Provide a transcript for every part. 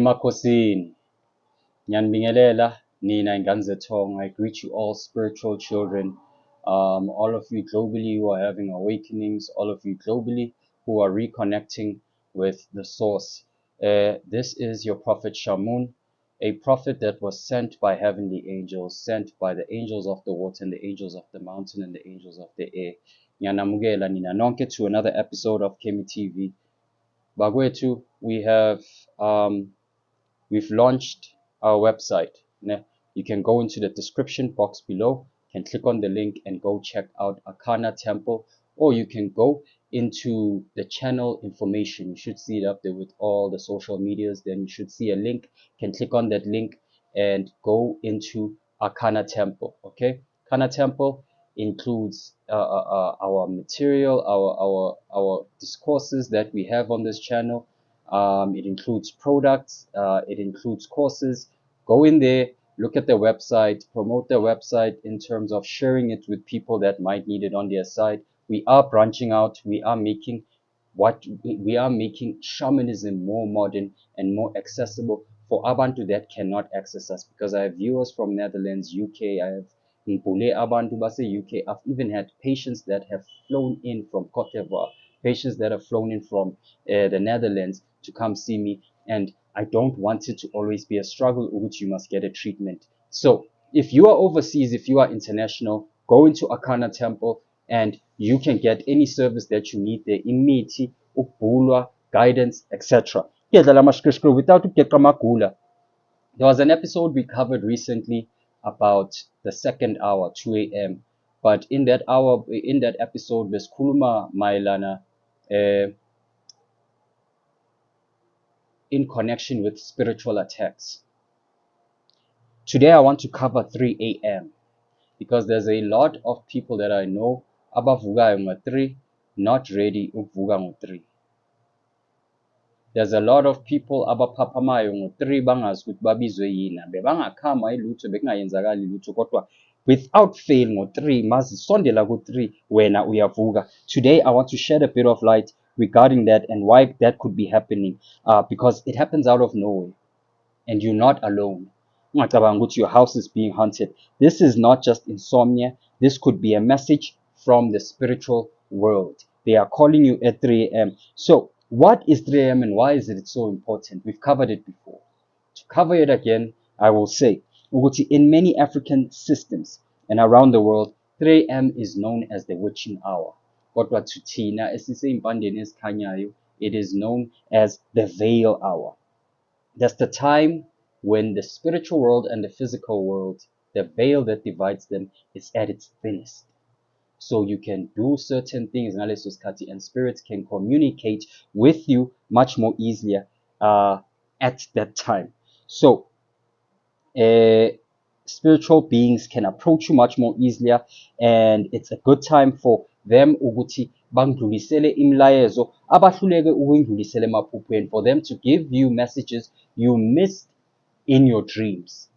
Emakhosini, Nyanbingelela, Nina Nganzetong. I greet you all spiritual children, all of you globally who are having awakenings, all of you globally who are reconnecting with the source. This is your prophet Shamun, a prophet that was sent by heavenly angels, sent by the angels of the water and the angels of the mountain and the angels of the air. Nyanamugela Nina Nonke to another episode of Kemi TV. Bagwetu, we've launched our website. You can go into the description box below, can click on the link and go check out Akana Temple, or you can go into the channel information. You should see it up there with all the social medias. Then you should see a link, can click on that link and go into Akana Temple. Okay, Akana Temple includes our material, our discourses that we have on this channel. It includes products, it includes courses. Go in there, look at their website, promote their website in terms of sharing it with people that might need it on their side. We are branching out. We are making shamanism more modern and more accessible for abantu that cannot access us, because I have viewers from Netherlands, UK, I have Mpule abantu base UK. I've even had patients that have flown in from Cote d'Ivoire, patients that have flown in from the Netherlands to come see me, and I don't want it to always be a struggle which you must get a treatment. So if you are overseas, if you are international, go into Akana Temple and you can get any service that you need there, imithi, ukubhulwa, guidance, etc. Without ugeqa magula. There was an episode we covered recently about the second hour, 2 a.m. But in that episode, besikhuluma mayelana in connection with spiritual attacks. Today I want to cover 3 a.m. because there's a lot of people that I know abavukayo ngo-3 not ready ukuvuka ngo-3. There's a lot of people abaphaphamayo ngo-3 bangazi ukuthi babizwe yini, bebangakhama ilutho bekungayenzakali lutho, kodwa without fail ngo-3 mazisondela ku-3 wena uyavuka. Today I want to shed a bit of light regarding that and why that could be happening, because it happens out of nowhere and you're not alone. Your house is being haunted. This is not just insomnia. This could be a message from the spiritual world. They are calling you at 3 a.m. So what is 3 a.m. and why is it so important? We've covered it before. To cover it again, I will say, in many African systems and around the world, 3 a.m. is known as the witching hour. It is known as the veil hour. That's the time when the spiritual world and the physical world, the veil that divides them, is at its thinnest. So you can do certain things, and spirits can communicate with you much more easily at that time. So spiritual beings can approach you much more easily, and it's a good time for them ukuthi bangidlulisele imlayezo abahluleke ukuyidlulisela emaphupheni, for them to give you messages you missed in your dreams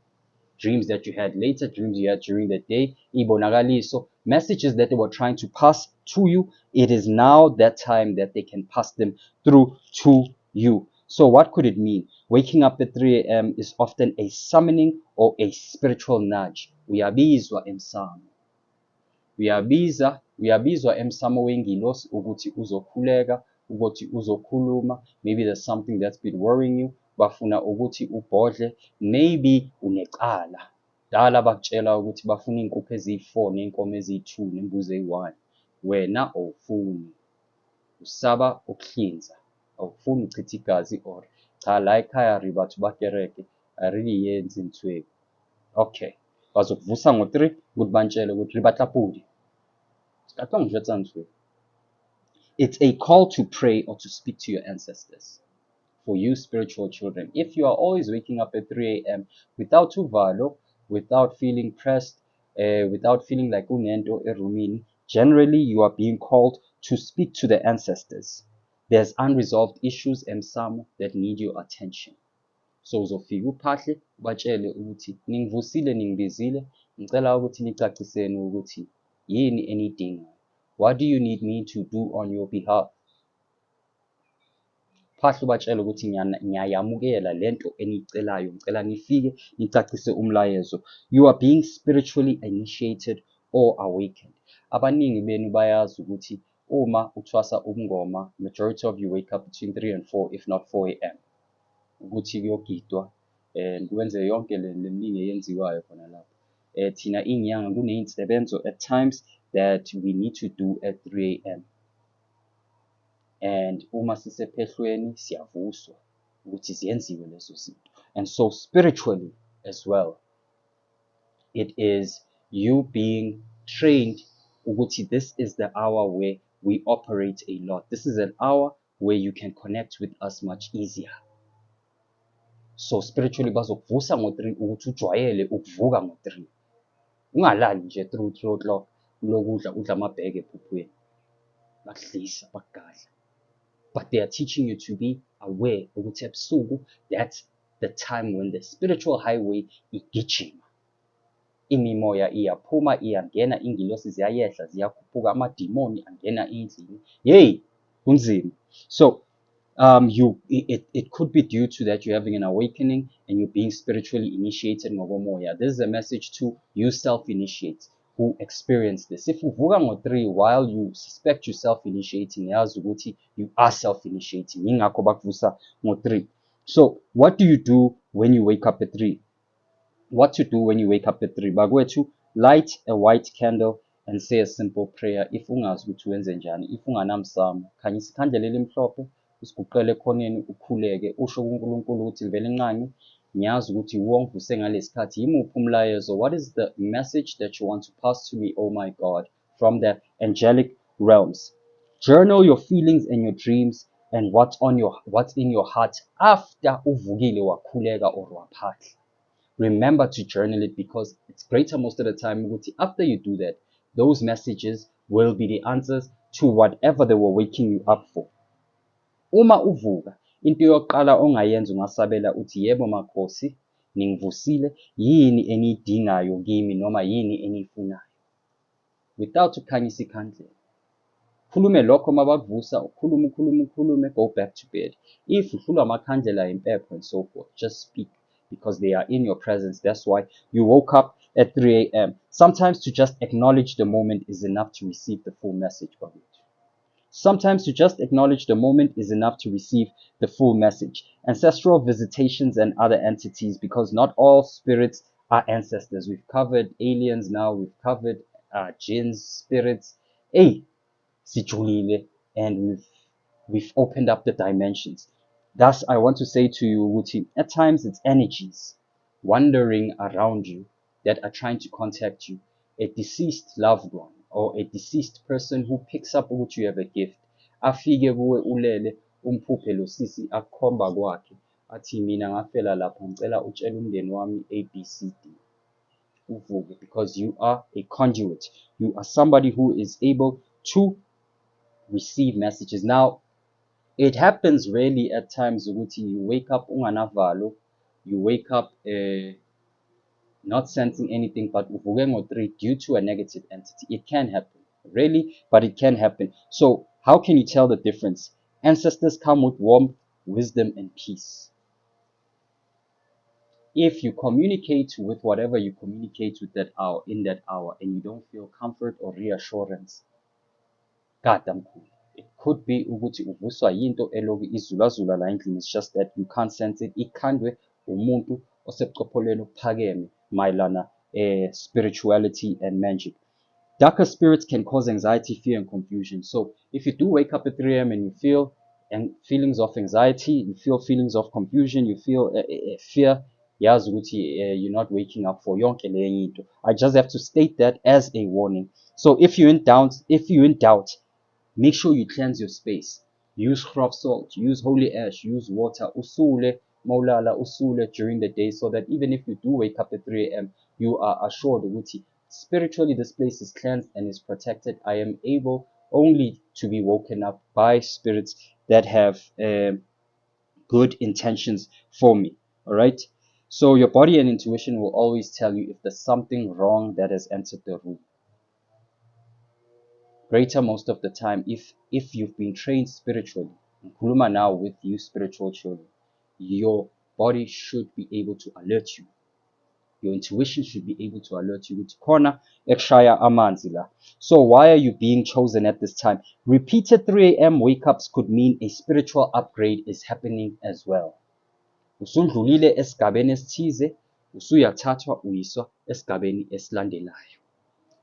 that you had later, dreams you had during the day, ibonakaliso, messages that they were trying to pass to you. It is now that time that they can pass them through to you. So what could it mean? Waking up at 3 a.m. is often a summoning or a spiritual nudge. Uyabizwa emsamo. Uyabizwa emsamo wengilosi ukuthi uzokhuleka, ukuthi uzokhuluma. Maybe there's something that's been worrying you. Bafuna ukuthi ubhodle, maybe unecala. Dala bakutshela ukuthi bafuna inkukhu eziyi-4 nenkomo eziyi-2 nembuzi eyi-1. Wena awufuni. Usaba ukuhlinza. Awufuni uchitha igazi or cha la ekhaya ri batho ba kereke ariliyenzi inthwebu. Okay. Bazokuvusa ngo-3 ukuthi bantshele ukuthi ri batla pudi. It's a call to pray or to speak to your ancestors. For you spiritual children, if you are always waking up at 3 a.m. without uvalo, without feeling pressed, without feeling like unento erumini, generally you are being called to speak to the ancestors. There's unresolved issues emsamo that need your attention. So uzofika uphahle batshele ukuthi ningivusile ningibizile, ngicela ukuthi nicaciseni ukuthi yini enidingayo. What do you need me to do on your behalf? phahla ubatshele ukuthi ngiyayamukela lento eniyicelayo, ngicela nifike nicacise umlayezo. You are being spiritually initiated or awakened. Abaningi benu bayazi ukuthi uma uthwasa ubungoma, majority of you wake up between 3 and 4 if not 4 a.m. ukuthi kuyogidwa and kwenze yonke le miningi eyenziwayo khona lapho. Thina inyanga kuney'nsebenzo at times that we need to do at 3 a.m. and uma sisephehlweni siyavuswa ukuthi ziyenziwe lezo zinto. And so spiritually as well, it is you being trained ukuthi this is the hour where we operate a lot. This is an hour where you can connect with us much easier. So spiritually bazokuvusa ngo-3 ukuthi ujwayele ukuvuka ngo-3. Ungalali nje through 3 o'clock lokudla udla amabheke ephuphweni bakudlisa bakugadla. But they are teaching you to be aware ukuthi ebusuku, that's the time when the spiritual highway igijima. Imimoya iyaphuma iyangena, ingilosi ziyayehla ziyakhuphuka, amadimoni angena endlini. Hey, kunzima. So it could be due to that you're having an awakening and you're being spiritually initiated ngokomoya. This is a message to you self-initiates who experience this. If uvuka ngo-3 while you suspect you self-initiating, yazi ukuthi you are self-initiating. Yingakho bakuvusa ngo-3. So what do you do when you wake up at 3? What to do when you wake up at 3? Bakwethu, light a white candle and say a simple prayer. If ungazi ukuthi wenze njani, if unganamsamo, khanyisa ikhandlela elimhlophe, usiguqele ekhoneni, ukhuleke, usho kuNkulunkulu ukuthi livele nqangi, ngiyazi ukuthi uwongivuse ngalesikhathi, yimuphi umlayezo? What is the message that you want to pass to me, oh my God, from the angelic realms? Journal your feelings and your dreams and what's in your heart after uvukile wakhuleka or waphahla. Remember to journal it because it's greater most of the time ukuthi after you do that, those messages will be the answers to whatever they were waking you up for. Uma uvuka, into yokuqala ongayenza ungasabela uthi yebo Makhosi, ningivusile, yini eniyidingayo kimi noma yini eniyifunayo. Without ukhanyisa ikhandlela. Khulume lokho mabakuvusa, ukhulume, go back to bed. If uhlulwa amakhandlela impepho and so forth, just speak because they are in your presence. That's why you woke up at 3 a.m. Sometimes to just acknowledge the moment is enough to receive the full message from it. Sometimes to just acknowledge the moment is enough to receive the full message. Ancestral visitations and other entities, because not all spirits are ancestors. We've covered aliens now, we've covered jinns, spirits. Hey, sijulile, and we've opened up the dimensions. Thus, I want to say to you, Wuti, at times it's energies wandering around you that are trying to contact you. A deceased loved one or a deceased person who picks up ukuthi you have a gift. Afike kuwe ulele umphuphe lo sisi akhomba kwakhe athi mina ngafela lapha ngicela utshele umndeni wami ABCD. Uvuke, because you are a conduit. You are somebody who is able to receive messages. Now, it happens rarely at times ukuthi you wake up unganavalo, you wake up not sensing anything, but uvuke ngo-3 due to a negative entity. It can happen. Rarely, but it can happen. So how can you tell the difference? Ancestors come with warmth, wisdom, and peace. If you communicate with whatever you communicate with that hour, in that hour, and you don't feel comfort or reassurance, gadamkhulu. It could be ukuthi uvuswa yinto eloku izulazula la endlini. It's just that you can't sense it. Ikhandwe umuntu osebuchopholweni obuphakeme mayelana spirituality and magic. Darker spirits can cause anxiety, fear, and confusion. So if you do wake up at 3 a.m. and you feel feelings of anxiety, you feel feelings of confusion, you feel fear, yazi ukuthi you're not waking up for yonke le into. I just have to state that as a warning. So if you're in doubt, make sure you cleanse your space. Use grof salt, use holy ash, use water, usule, maulala, usule during the day, so that even if you do wake up at 3 a.m., you are assured ukuthi spiritually this place is cleansed and is protected. I am able only to be woken up by spirits that have good intentions for me. All right. So your body and intuition will always tell you if there's something wrong that has entered the room. Greater most of the time, if you've been trained spiritually, Ngikhuluma now with you spiritual children. Your body should be able to alert you. Your intuition should be able to alert you ukuthi khona ekushaya amanzi la. So why are you being chosen at this time? Repeated 3 a.m. wake-ups could mean a spiritual upgrade is happening as well. Usundlulile esigabeni esithize, usuyathathwa uyiswa esigabeni esilandelayo.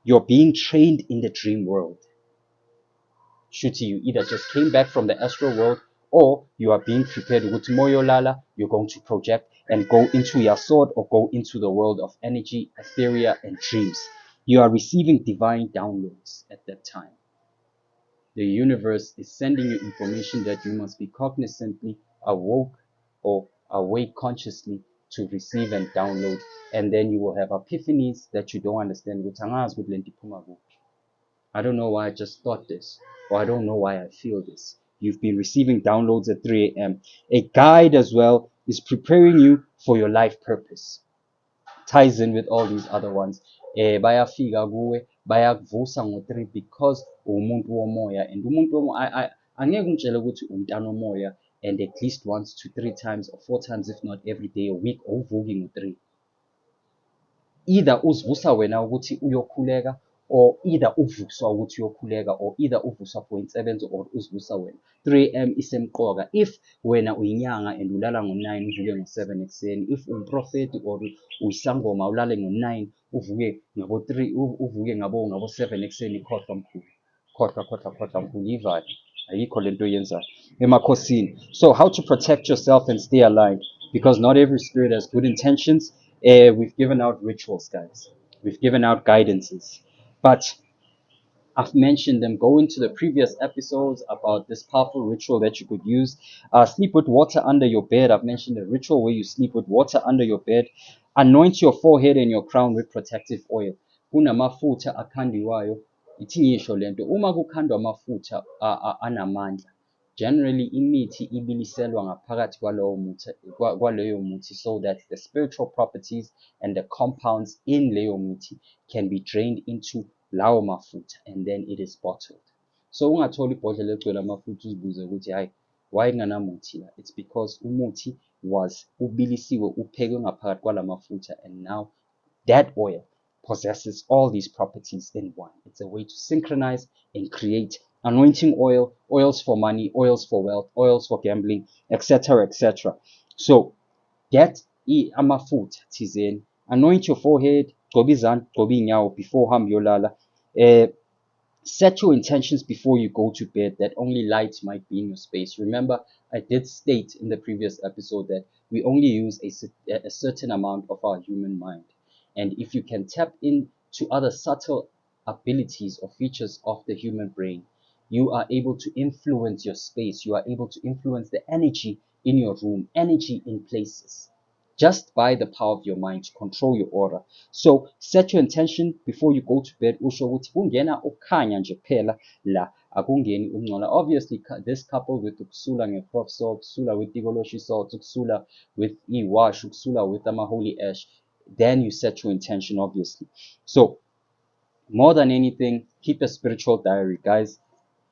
You're being trained in the dream world. Shuti, you either just came back from the astral world or you are being prepared ukuthi moyolala, you're going to project and go into your sword or go into the world of energy, etheria, and dreams. You are receiving divine downloads at that time. The universe is sending you information that you must be cognizantly awoke or awake consciously to receive and download, and then you will have epiphanies that you don't understand. I don't know why I just thought this, or I don't know why I feel this. You've been receiving downloads at 3 a.m. A guide as well is preparing you for your life purpose. Ties in with all these other ones. Bayafika kuwe, bayakuvusa ngo-3 because umuntu womoya, and umuntu womoya, angeke ungitshele ukuthi umntana womoya and at least once to 3 times or 4 times, if not every day a week, awuvuki ngo-3. Either uzivusa wena ukuthi uyokhuleka, or either uvuswa ukuthi uyokhuleka, or either uvuswa for insebenzo, or uzivusa wena. 3 a.m. isemqoka. If wena uyinyanga and ulala ngo-9 uvuke ngo-7 ekuseni, if umprofeti or uyisangoma ulale ngo-9 uvuke ngabo-3 uvuke ngabo-7 ekuseni, khohlwa mkhulu, khohlwa mkhulu, yivale, ayikho lento oyenzayo emakhosini. So how to protect yourself and stay aligned, because not every spirit has good intentions. We've given out rituals, guys. We've given out guidances, but I've mentioned them. Go into the previous episodes about this powerful ritual that you could use. Sleep with water under your bed. I've mentioned a ritual where you sleep with water under your bed. Anoint your forehead and your crown with protective oil. Kunamafutha akhandiwayo. Ithi ngisho lento, uma kukhandwa amafutha anamandla, generally imithi ibiliselwa ngaphakathi kwaleyo muthi, so that the spiritual properties and the compounds in leyo muthi can be drained into lawo mafutha, and then it is bottled. So ungatholi ibhodlela egcwele amafutha uzibuze ukuthi hayi, why nganamuthi la? It's because umuthi was ubilisiwe, uphekwe ngaphakathi kwalamafutha, and now that oil possesses all these properties in one. It's a way to synchronize and create anointing oil, oils for money, oils for wealth, oils for gambling, etc., etc. So get amafutha thizeni, anoint your forehead, gcoba izandla, gcoba iy'nyawo before uhambe uyolala. Set your intentions before you go to bed that only light might be in your space. Remember, I did state in the previous episode that we only use a certain amount of our human mind. And if you can tap into other subtle abilities or features of the human brain, you are able to influence your space. You are able to influence the energy in your room, energy in places, just by the power of your mind to control your aura. So set your intention before you go to bed. Usho ukuthi kungena ukukhanya nje kuphela la, akungeni ukungcola. Obviously, this coupled with ukusula nge-prof salt, ukusula with igoloshi salt, ukusula with iwash, ukusula with holy ash, then you set your intention, obviously. So more than anything, keep a spiritual diary, guys.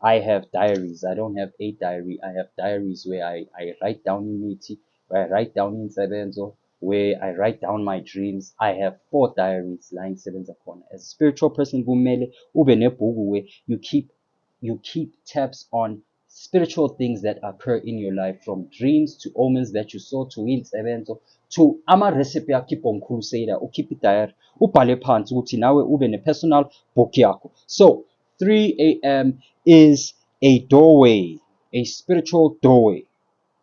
I have diaries. I don't have a diary. I have diaries where I write down imithi, where I write down insebenzo, where I write down my dreams. I have 4 diaries lying sebenza khona. As a spiritual person, kumele ube nebhuku where you keep tabs on spiritual things that occur in your life, from dreams to omens that you saw to insebenzo to ama-recipe akhipha umkhulusader. Ukhiphe idiary, ubhale phansi ukuthi nawe ube ne-personal book yakho. So 3 a.m. is a doorway, a spiritual doorway.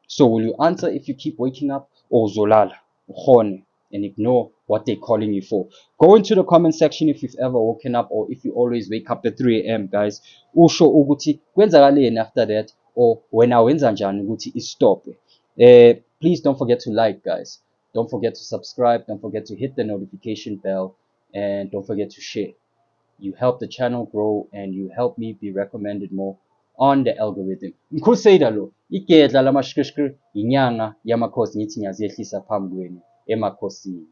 So will you answer if you keep waking up, or zolala, and ignore what they're calling you for? Go into the comment section if you've ever woken up, or if you always wake up at 3 a.m. guys. Usho ukuthi kwenzakaleni after that, or wena wenza njani ukuthi istop. Please don't forget to like, guys. Don't forget to subscribe. Don't forget to hit the notification bell, and don't forget to share. You help the channel grow, and you help me be recommended more on the algorithm. Mkhulusader lo, igedla lamashkrishkri, inyanga yamakhosi ngithi ngiyazehlisa phambi kwenu emakhosini.